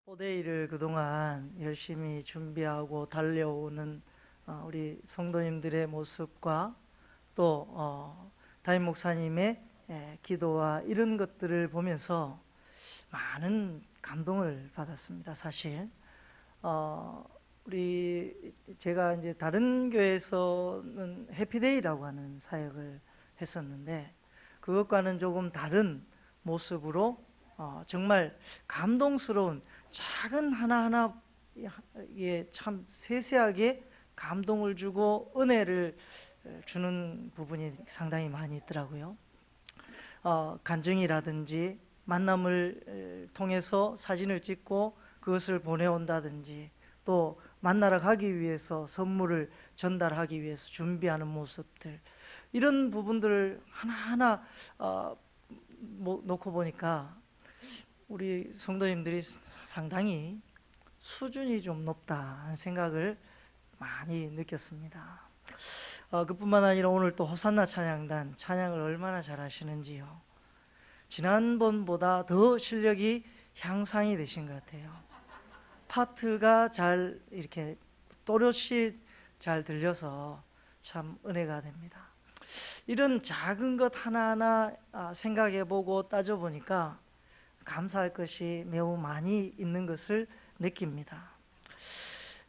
포데이를 그동안 열심히 준비하고 달려오는 우리 성도님들의 모습과 또 담임 목사님의 기도와 이런 것들을 보면서 많은 감동을 받았습니다. 사실 제가 이제 다른 교회에서는 해피데이라고 하는 사역을 했었는데 그것과는 조금 다른 모습으로 정말 감동스러운 작은 하나하나에 참 세세하게 감동을 주고 은혜를 주는 부분이 상당히 많이 있더라고요. 간증이라든지 만남을 통해서 사진을 찍고 그것을 보내온다든지 또 만나러 가기 위해서 선물을 전달하기 위해서 준비하는 모습들, 이런 부분들을 하나하나 놓고 보니까 우리 성도님들이 상당히 수준이 좀 높다 하는 생각을 많이 느꼈습니다. 그뿐만 아니라 오늘 또 호산나 찬양단 찬양을 얼마나 잘하시는지요. 지난번보다 더 실력이 향상이 되신 것 같아요. 파트가 잘 이렇게 또렷이 잘 들려서 참 은혜가 됩니다. 이런 작은 것 하나하나 생각해보고 따져보니까 감사할 것이 매우 많이 있는 것을 느낍니다.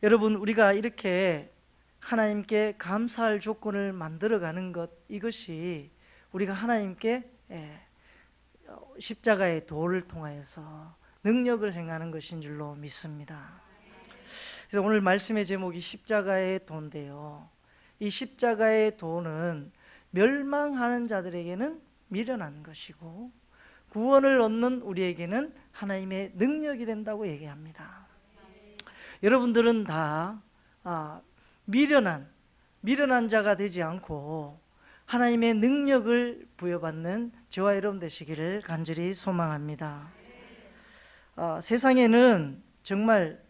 여러분, 우리가 이렇게 하나님께 감사할 조건을 만들어가는 것, 이것이 우리가 하나님께 십자가의 도를 통하여서 능력을 행하는 것인 줄로 믿습니다. 그래서 오늘 말씀의 제목이 십자가의 도인데요, 이 십자가의 도는 멸망하는 자들에게는 미련한 것이고 구원을 얻는 우리에게는 하나님의 능력이 된다고 얘기합니다. 여러분들은 다 미련한 자가 되지 않고 하나님의 능력을 부여받는 저와 여러분 되시기를 간절히 소망합니다. 세상에는 정말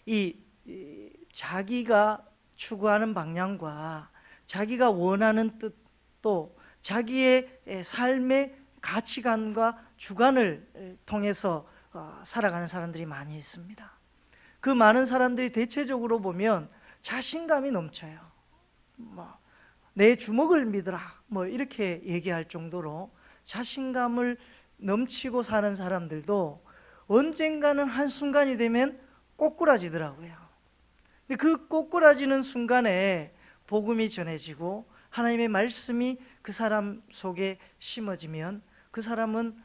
이 자기가 추구하는 방향과 자기가 원하는 뜻, 또 자기의 삶의 가치관과 주관을 통해서 살아가는 사람들이 많이 있습니다. 그 많은 사람들이 대체적으로 보면 자신감이 넘쳐요. 내 주먹을 믿으라 이렇게 얘기할 정도로 자신감을 넘치고 사는 사람들도 언젠가는 한순간이 되면 꼬꾸라지더라고요. 근데 그 꼬꾸라지는 순간에 복음이 전해지고 하나님의 말씀이 그 사람 속에 심어지면 그 사람은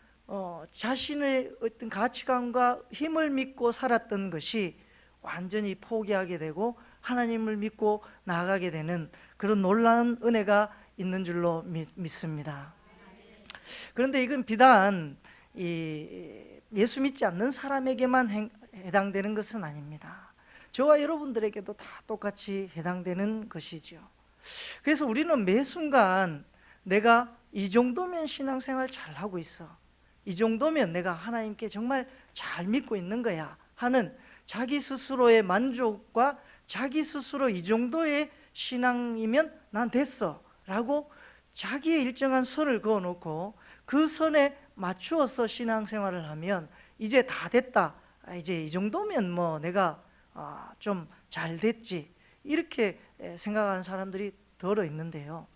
자신의 어떤 가치관과 힘을 믿고 살았던 것이 완전히 포기하게 되고 하나님을 믿고 나아가게 되는 그런 놀라운 은혜가 있는 줄로 믿습니다. 그런데 이건 비단 예수 믿지 않는 사람에게만 해당되는 것은 아닙니다. 저와 여러분들에게도 다 똑같이 해당되는 것이죠. 그래서 우리는 매 순간 내가 이 정도면 신앙생활 잘하고 있어, 이 정도면 내가 하나님께 정말 잘 믿고 있는 거야 하는 자기 스스로의 만족과 자기 스스로 이 정도의 신앙이면 난 됐어 라고 자기의 일정한 선을 그어놓고 그 선에 맞추어서 신앙생활을 하면 이제 다 됐다, 이제 이 정도면 내가 좀 잘 됐지, 이렇게 생각하는 사람들이 더러 있는데요,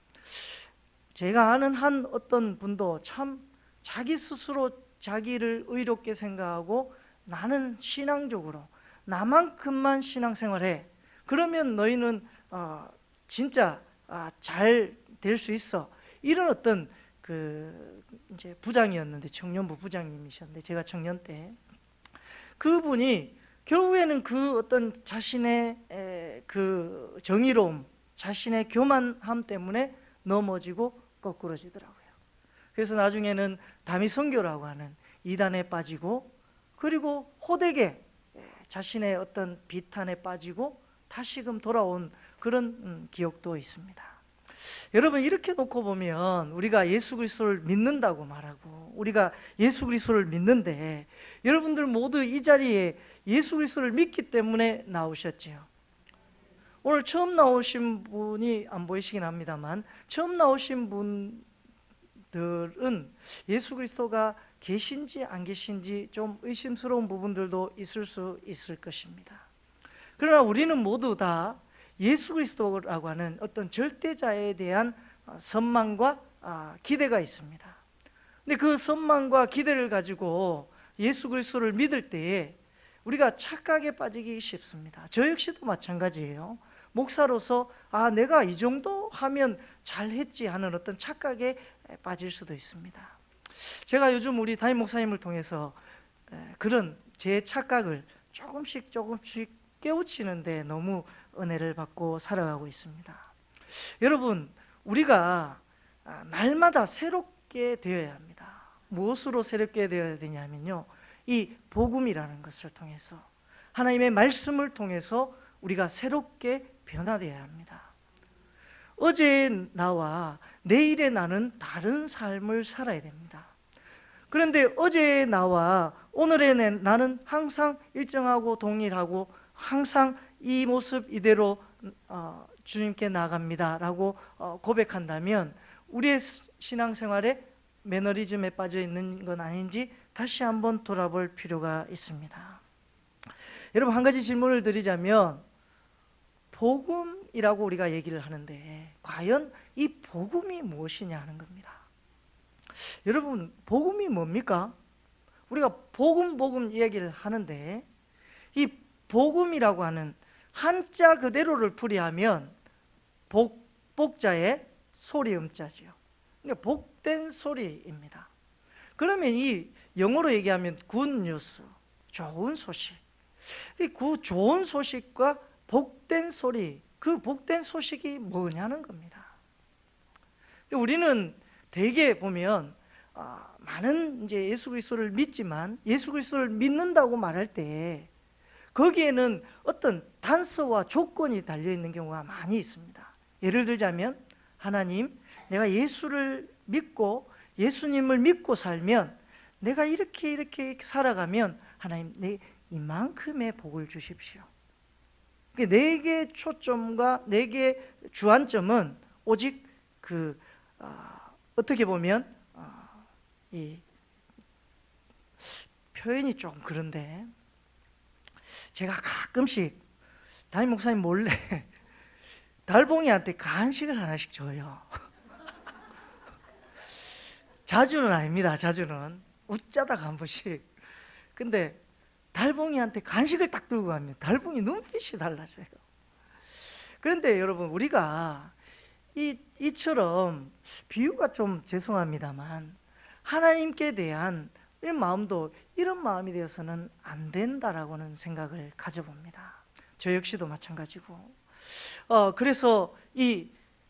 제가 아는 한 어떤 분도 참 자기 스스로 자기를 의롭게 생각하고 나는 신앙적으로 나만큼만 신앙생활해, 그러면 너희는 진짜 잘 될 수 있어, 이런 어떤 이제 부장이었는데, 청년부 부장님이셨는데 제가 청년 때 그분이 결국에는 그 어떤 자신의 그 정의로움, 자신의 교만함 때문에 넘어지고 거꾸러지더라고요. 그래서 나중에는 다미선교라고 하는 이단에 빠지고, 그리고 호되게 자신의 어떤 비탄에 빠지고 다시금 돌아온 그런 기억도 있습니다. 여러분, 이렇게 놓고 보면 우리가 예수 그리스도를 믿는다고 말하고 우리가 예수 그리스도를 믿는데, 여러분들 모두 이 자리에 예수 그리스도를 믿기 때문에 나오셨지요. 오늘 처음 나오신 분이 안 보이시긴 합니다만 처음 나오신 분들은 예수 그리스도가 계신지 안 계신지 좀 의심스러운 부분들도 있을 수 있을 것입니다. 그러나 우리는 모두 다 예수 그리스도라고 하는 어떤 절대자에 대한 선망과 기대가 있습니다. 근데 그 선망과 기대를 가지고 예수 그리스도를 믿을 때에 우리가 착각에 빠지기 쉽습니다. 저 역시도 마찬가지예요. 목사로서 내가 이 정도 하면 잘했지 하는 어떤 착각에 빠질 수도 있습니다. 제가 요즘 우리 담임 목사님을 통해서 그런 제 착각을 조금씩 깨우치는데 너무 은혜를 받고 살아가고 있습니다. 여러분, 우리가 날마다 새롭게 되어야 합니다. 무엇으로 새롭게 되어야 되냐면요, 이 복음이라는 것을 통해서, 하나님의 말씀을 통해서 우리가 새롭게 변화되어야 합니다. 어제의 나와 내일의 나는 다른 삶을 살아야 됩니다. 그런데 어제의 나와 오늘의 나는 항상 일정하고 동일하고 항상 이 모습 이대로 주님께 나아갑니다 라고 고백한다면 우리의 신앙생활에 매너리즘에 빠져 있는 건 아닌지 다시 한번 돌아볼 필요가 있습니다. 여러분, 한 가지 질문을 드리자면, 복음이라고 우리가 얘기를 하는데 과연 이 복음이 무엇이냐 하는 겁니다. 여러분, 복음이 뭡니까? 우리가 복음 얘기를 하는데 이 복음이라고 하는 한자 그대로를 풀이하면 복자의 소리 음자지요. 그러니까 복된 소리입니다. 그러면 이 영어로 얘기하면 good news, 좋은 소식. 이 그 좋은 소식과 복된 소리, 그 복된 소식이 뭐냐는 겁니다. 우리는 대개 보면 많은 이제 예수 그리스도를 믿지만 예수 그리스도를 믿는다고 말할 때 거기에는 어떤 단서와 조건이 달려 있는 경우가 많이 있습니다. 예를 들자면, 하나님, 내가 예수를 믿고 예수님을 믿고 살면, 내가 이렇게 살아가면 하나님 내 이만큼의 복을 주십시오. 내게 초점과 내게 주안점은 오직 어떻게 보면 이 표현이 좀 그런데, 제가 가끔씩 담임 목사님 몰래 달봉이한테 간식을 하나씩 줘요. 자주는 아닙니다. 자주는 웃자다가 한 번씩. 근데 달봉이한테 간식을 딱 들고 가면 달봉이 눈빛이 달라져요. 그런데 여러분, 우리가 이처럼 비유가 좀 죄송합니다만 하나님께 대한 이런 마음도 이런 마음이 되어서는 안 된다라고는 생각을 가져봅니다. 저 역시도 마찬가지고. 그래서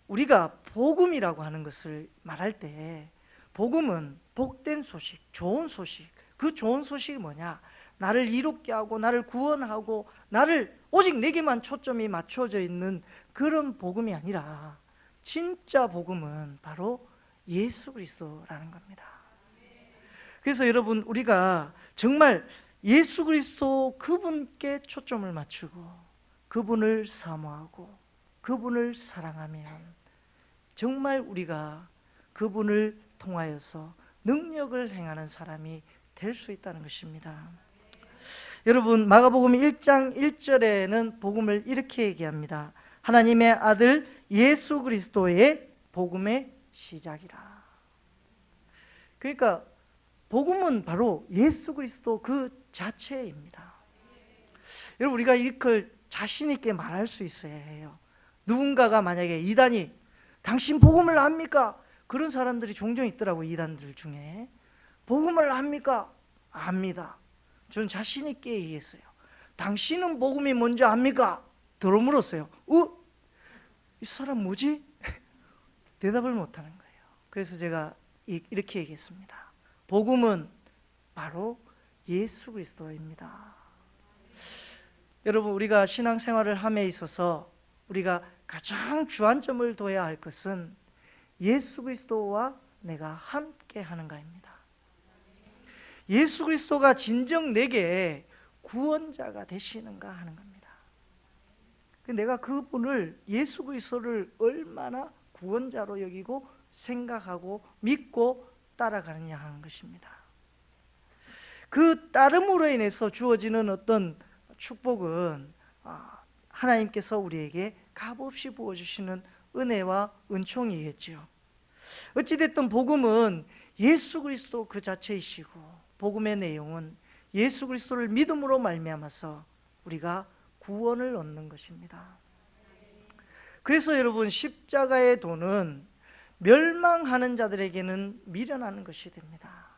우리가 복음이라고 하는 것을 말할 때, 복음은 복된 소식, 좋은 소식. 그 좋은 소식이 뭐냐? 나를 이롭게 하고 나를 구원하고 나를 오직 내게만 초점이 맞춰져 있는 그런 복음이 아니라, 진짜 복음은 바로 예수 그리스도라는 겁니다. 그래서 여러분, 우리가 정말 예수 그리스도 그분께 초점을 맞추고 그분을 사모하고 그분을 사랑하면 정말 우리가 그분을 통하여서 능력을 행하는 사람이 될 수 있다는 것입니다. 여러분, 마가복음 1장 1절에는 복음을 이렇게 얘기합니다. 하나님의 아들 예수 그리스도의 복음의 시작이라. 그러니까 복음은 바로 예수 그리스도 그 자체입니다. 여러분, 우리가 이걸 자신 있게 말할 수 있어야 해요. 누군가가 만약에 이단이 당신 복음을 압니까? 그런 사람들이 종종 있더라고요. 이단들 중에. 복음을 압니까? 압니다. 저는 자신 있게 얘기했어요. 당신은 복음이 뭔지 압니까? 들어 물었어요. 이 사람 뭐지? 대답을 못하는 거예요. 그래서 제가 이렇게 얘기했습니다. 복음은 바로 예수 그리스도입니다. 여러분, 우리가 신앙생활을 함에 있어서 우리가 가장 주안점을 둬야 할 것은 예수 그리스도와 내가 함께 하는가입니다. 예수 그리스도가 진정 내게 구원자가 되시는가 하는 겁니다. 내가 그분을, 예수 그리스도를 얼마나 구원자로 여기고 생각하고 믿고 따라가느냐 하는 것입니다. 그 따름으로 인해서 주어지는 어떤 축복은 하나님께서 우리에게 값없이 부어주시는 은혜와 은총이겠지요. 어찌됐든 복음은 예수 그리스도 그 자체이시고, 복음의 내용은 예수 그리스도를 믿음으로 말미암아서 우리가 구원을 얻는 것입니다. 그래서 여러분, 십자가의 도는 멸망하는 자들에게는 미련한 것이 됩니다.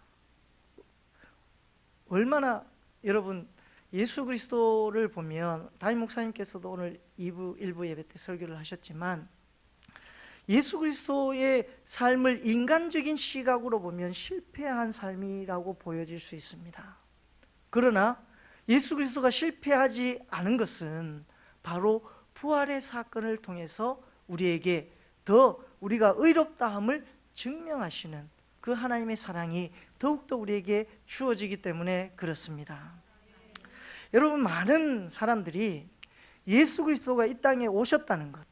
얼마나 여러분, 예수 그리스도를 보면, 담임 목사님께서도 오늘 1부 예배 때 설교를 하셨지만, 예수 그리스도의 삶을 인간적인 시각으로 보면 실패한 삶이라고 보여질 수 있습니다. 그러나 예수 그리스도가 실패하지 않은 것은 바로 부활의 사건을 통해서 우리에게 더 우리가 의롭다함을 증명하시는 그 하나님의 사랑이 더욱더 우리에게 주어지기 때문에 그렇습니다. 여러분, 많은 사람들이 예수 그리스도가 이 땅에 오셨다는 것,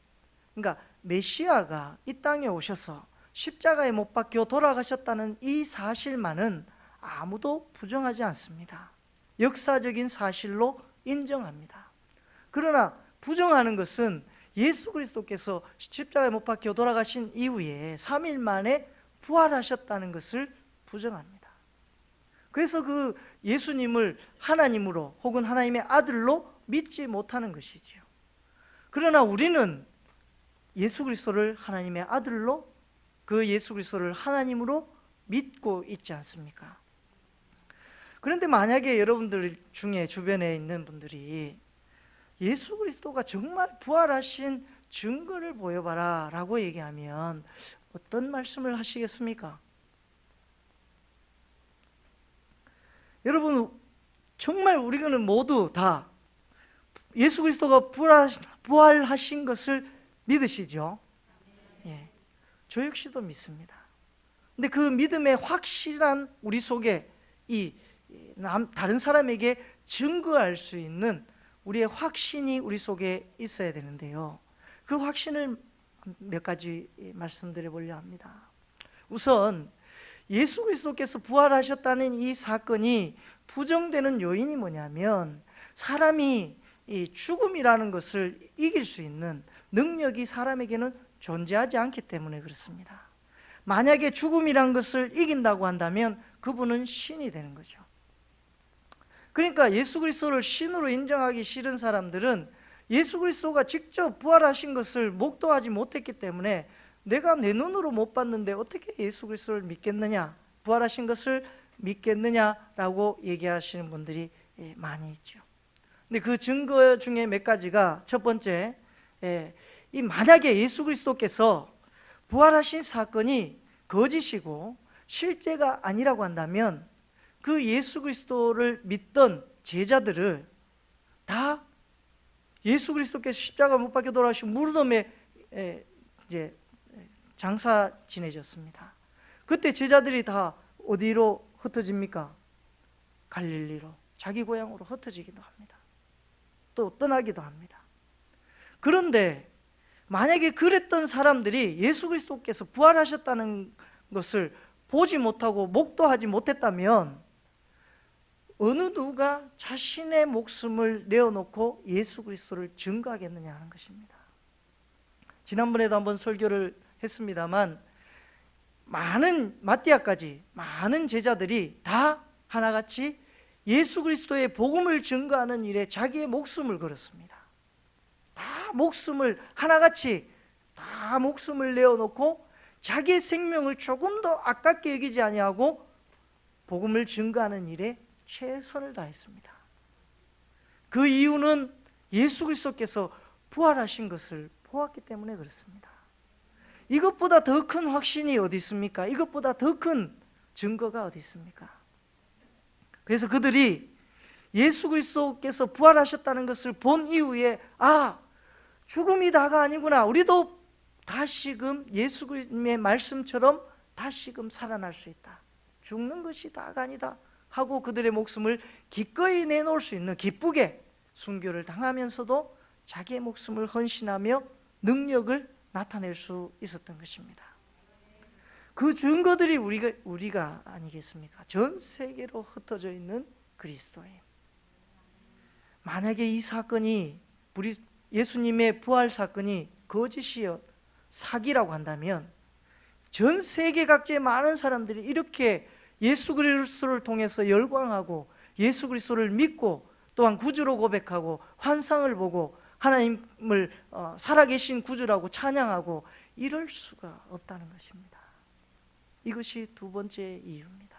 그러니까 메시아가 이 땅에 오셔서 십자가에 못 박혀 돌아가셨다는 이 사실만은 아무도 부정하지 않습니다. 역사적인 사실로 인정합니다. 그러나 부정하는 것은 예수 그리스도께서 십자가에 못 박혀 돌아가신 이후에 3일 만에 부활하셨다는 것을 부정합니다. 그래서 그 예수님을 하나님으로 혹은 하나님의 아들로 믿지 못하는 것이지요. 그러나 우리는 예수 그리스도를 하나님의 아들로, 그 예수 그리스도를 하나님으로 믿고 있지 않습니까? 그런데 만약에 여러분들 중에 주변에 있는 분들이 예수 그리스도가 정말 부활하신 증거를 보여봐라 라고 얘기하면 어떤 말씀을 하시겠습니까? 여러분, 정말 우리는 모두 다 예수 그리스도가 부활하신 것을 믿으시죠? 예, 저 역시도 믿습니다. 근데 그 믿음의 확실한 우리 속에 다른 사람에게 증거할 수 있는 우리의 확신이 우리 속에 있어야 되는데요. 그 확신을 몇 가지 말씀드려 보려 합니다. 우선 예수 그리스도께서 부활하셨다는 이 사건이 부정되는 요인이 뭐냐면, 사람이 이 죽음이라는 것을 이길 수 있는 능력이 사람에게는 존재하지 않기 때문에 그렇습니다. 만약에 죽음이란 것을 이긴다고 한다면 그분은 신이 되는 거죠. 그러니까 예수 그리스도를 신으로 인정하기 싫은 사람들은 예수 그리스도가 직접 부활하신 것을 목도하지 못했기 때문에 내가 내 눈으로 못 봤는데 어떻게 예수 그리스도를 믿겠느냐, 부활하신 것을 믿겠느냐라고 얘기하시는 분들이 많이 있죠. 근데 그 증거 중에 몇 가지가, 첫 번째, 만약에 예수 그리스도께서 부활하신 사건이 거짓이고 실제가 아니라고 한다면 그 예수 그리스도를 믿던 제자들을 다 예수 그리스도께서 십자가 못 박혀 돌아가신 무덤에 이제 장사 지내셨습니다. 그때 제자들이 다 어디로 흩어집니까? 갈릴리로, 자기 고향으로 흩어지기도 합니다. 또 떠나기도 합니다. 그런데 만약에 그랬던 사람들이 예수 그리스도께서 부활하셨다는 것을 보지 못하고 목도하지 못했다면 어느 누가 자신의 목숨을 내어놓고 예수 그리스도를 증거하겠느냐 하는 것입니다. 지난번에도 한번 설교를 했습니다만, 마띠아까지 많은 제자들이 다 하나같이 예수 그리스도의 복음을 증거하는 일에 자기의 목숨을 걸었습니다. 다 목숨을 하나같이 다 목숨을 내어놓고 자기의 생명을 조금 더 아깝게 여기지 아니하고 복음을 증거하는 일에 최선을 다했습니다. 그 이유는 예수 그리스도께서 부활하신 것을 보았기 때문에 그렇습니다. 이것보다 더 큰 확신이 어디 있습니까? 이것보다 더 큰 증거가 어디 있습니까? 그래서 그들이 예수 그리스도께서 부활하셨다는 것을 본 이후에 죽음이 다가 아니구나, 우리도 다시금 예수 그리스도의 말씀처럼 다시금 살아날 수 있다, 죽는 것이 다가 아니다 하고 그들의 목숨을 기꺼이 내놓을 수 있는, 기쁘게 순교를 당하면서도 자기의 목숨을 헌신하며 능력을 나타낼 수 있었던 것입니다. 그 증거들이 우리가 아니겠습니까? 전 세계로 흩어져 있는 그리스도인. 만약에 이 사건이, 우리 예수님의 부활 사건이 거짓이여 사기라고 한다면 전 세계 각지의 많은 사람들이 이렇게 예수 그리스도를 통해서 열광하고 예수 그리스도를 믿고 또한 구주로 고백하고 환상을 보고 하나님을 살아계신 구주라고 찬양하고 이럴 수가 없다는 것입니다. 이것이 두 번째 이유입니다.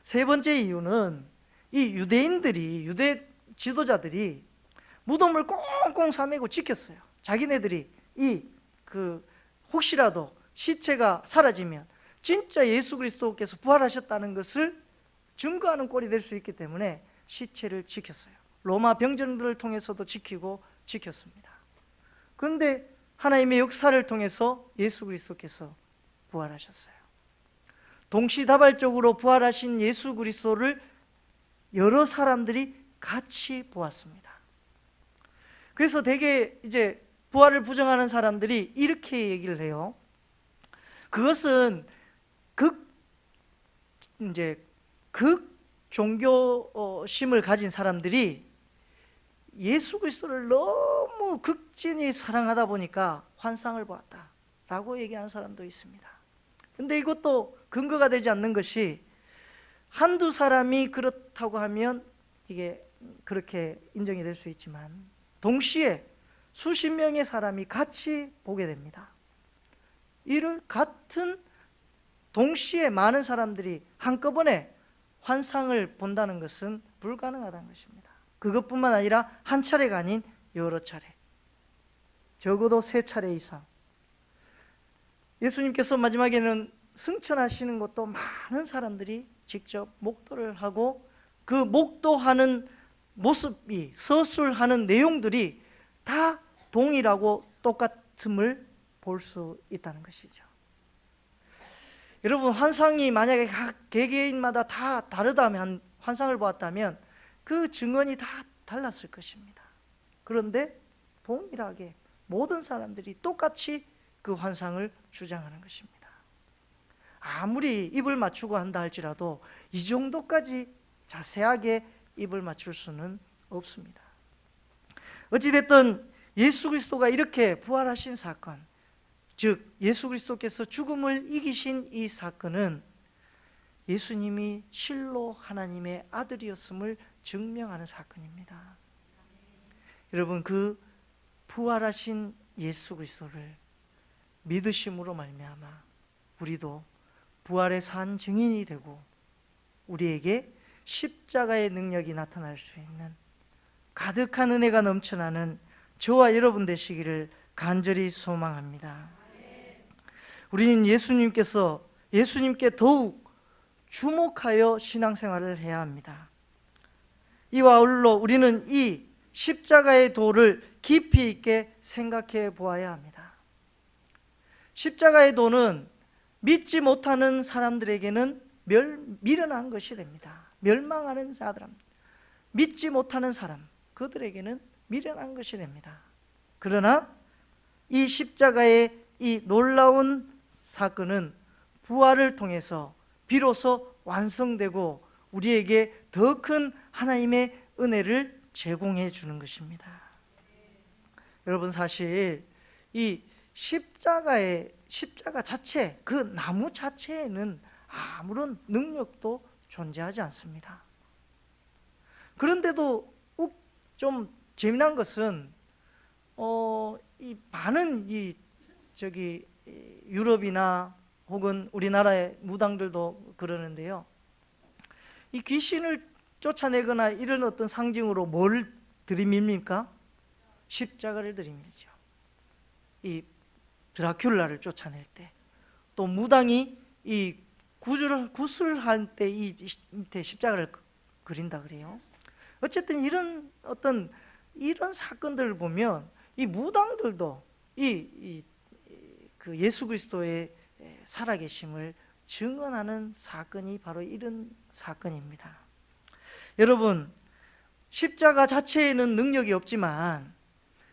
세 번째 이유는 이 유대인들이, 유대 지도자들이 무덤을 꽁꽁 싸매고 지켰어요. 자기네들이 혹시라도 시체가 사라지면 진짜 예수 그리스도께서 부활하셨다는 것을 증거하는 꼴이 될 수 있기 때문에 시체를 지켰어요. 로마 병정들을 통해서도 지켰습니다. 그런데 하나님의 역사를 통해서 예수 그리스도께서 부활하셨어요. 동시다발적으로 부활하신 예수 그리스도를 여러 사람들이 같이 보았습니다. 그래서 대개 이제 부활을 부정하는 사람들이 이렇게 얘기를 해요. 그것은 극 종교심을 가진 사람들이 예수 그리스도를 너무 극진히 사랑하다 보니까 환상을 보았다라고 얘기하는 사람도 있습니다. 근데 이것도 근거가 되지 않는 것이, 한두 사람이 그렇다고 하면 이게 그렇게 인정이 될 수 있지만 동시에 수십 명의 사람이 같이 보게 됩니다. 이를 같은 동시에 많은 사람들이 한꺼번에 환상을 본다는 것은 불가능하다는 것입니다. 그것뿐만 아니라 한 차례가 아닌 여러 차례, 적어도 3차례 이상. 예수님께서 마지막에는 승천하시는 것도 많은 사람들이 직접 목도를 하고 그 목도하는 모습이, 서술하는 내용들이 다 동일하고 똑같음을 볼 수 있다는 것이죠. 여러분, 환상이 만약에 각 개개인마다 다 다르다면, 환상을 보았다면 그 증언이 다 달랐을 것입니다. 그런데 동일하게 모든 사람들이 똑같이 그 환상을 주장하는 것입니다. 아무리 입을 맞추고 한다 할지라도 이 정도까지 자세하게 입을 맞출 수는 없습니다. 어찌됐든 예수 그리스도가 이렇게 부활하신 사건, 즉 예수 그리스도께서 죽음을 이기신 이 사건은 예수님이 실로 하나님의 아들이었음을 증명하는 사건입니다. 여러분, 그 부활하신 예수 그리스도를 믿으심으로 말미암아 우리도 부활의 산 증인이 되고 우리에게 십자가의 능력이 나타날 수 있는 가득한 은혜가 넘쳐나는 저와 여러분 되시기를 간절히 소망합니다. 우리는 예수님께 더욱 주목하여 신앙생활을 해야 합니다. 이와 아울러 우리는 이 십자가의 도를 깊이 있게 생각해 보아야 합니다. 십자가의 도는 믿지 못하는 사람들에게는 미련한 것이 됩니다. 멸망하는 자들, 믿지 못하는 사람, 그들에게는 미련한 것이 됩니다. 그러나 이 십자가의 이 놀라운 사건은 부활을 통해서 비로소 완성되고 우리에게 더 큰 하나님의 은혜를 제공해 주는 것입니다. 여러분, 사실 이 십자가 자체, 그 나무 자체에는 아무런 능력도 존재하지 않습니다. 그런데도 좀 재미난 것은 이 많은 유럽이나 혹은 우리나라의 무당들도 그러는데요. 이 귀신을 쫓아내거나 이런 어떤 상징으로 뭘 들이밉니까? 십자가를 들이밀죠. 이 드라큘라를 쫓아낼 때, 또 무당이 이 구슬할 때 이 밑에 십자가를 그린다 그래요. 어쨌든 이런 사건들을 보면 이 무당들도 그 예수 그리스도의 살아계심을 증언하는 사건이 바로 이런 사건입니다. 여러분, 십자가 자체에는 능력이 없지만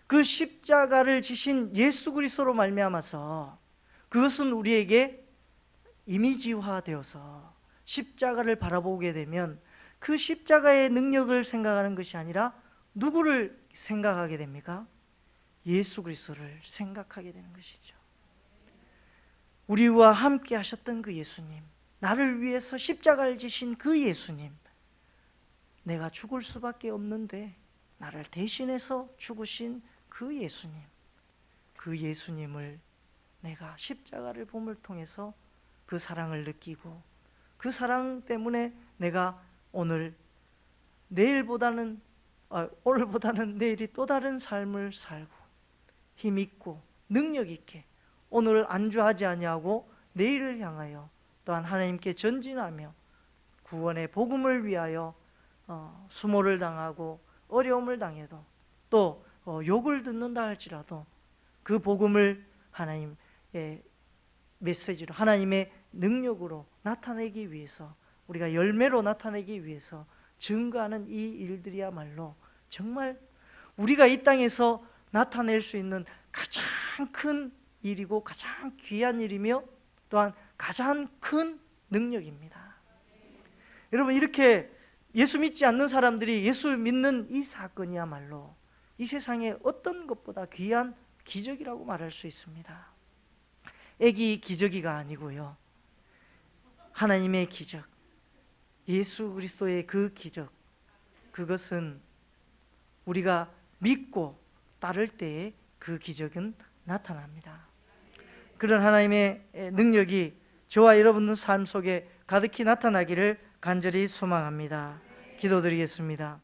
그 십자가를 지신 예수 그리스도로 말미암아서 그것은 우리에게 이미지화되어서 십자가를 바라보게 되면 그 십자가의 능력을 생각하는 것이 아니라 누구를 생각하게 됩니까? 예수 그리스도를 생각하게 되는 것이죠. 우리와 함께 하셨던 그 예수님, 나를 위해서 십자가를 지신 그 예수님, 내가 죽을 수밖에 없는데 나를 대신해서 죽으신 그 예수님, 그 예수님을 내가 십자가를 봄을 통해서 그 사랑을 느끼고 그 사랑 때문에 내가 오늘보다는 내일이 또 다른 삶을 살고 힘있고 능력있게 오늘을 안주하지 아니하고 내일을 향하여 또한 하나님께 전진하며 구원의 복음을 위하여 수모를 당하고 어려움을 당해도 또 욕을 듣는다 할지라도 그 복음을 하나님의 메시지로 하나님의 능력으로 나타내기 위해서 우리가 열매로 나타내기 위해서 증거하는 이 일들이야말로 정말 우리가 이 땅에서 나타낼 수 있는 가장 큰 일이고 가장 귀한 일이며 또한 가장 큰 능력입니다. 여러분, 이렇게 예수 믿지 않는 사람들이 예수 믿는 이 사건이야말로 이 세상에 어떤 것보다 귀한 기적이라고 말할 수 있습니다. 애기 기저귀가 아니고요, 하나님의 기적, 예수 그리스도의 그 기적, 그것은 우리가 믿고 따를 때에 그 기적은 나타납니다. 그런 하나님의 능력이 저와 여러분의 삶 속에 가득히 나타나기를 간절히 소망합니다. 기도드리겠습니다.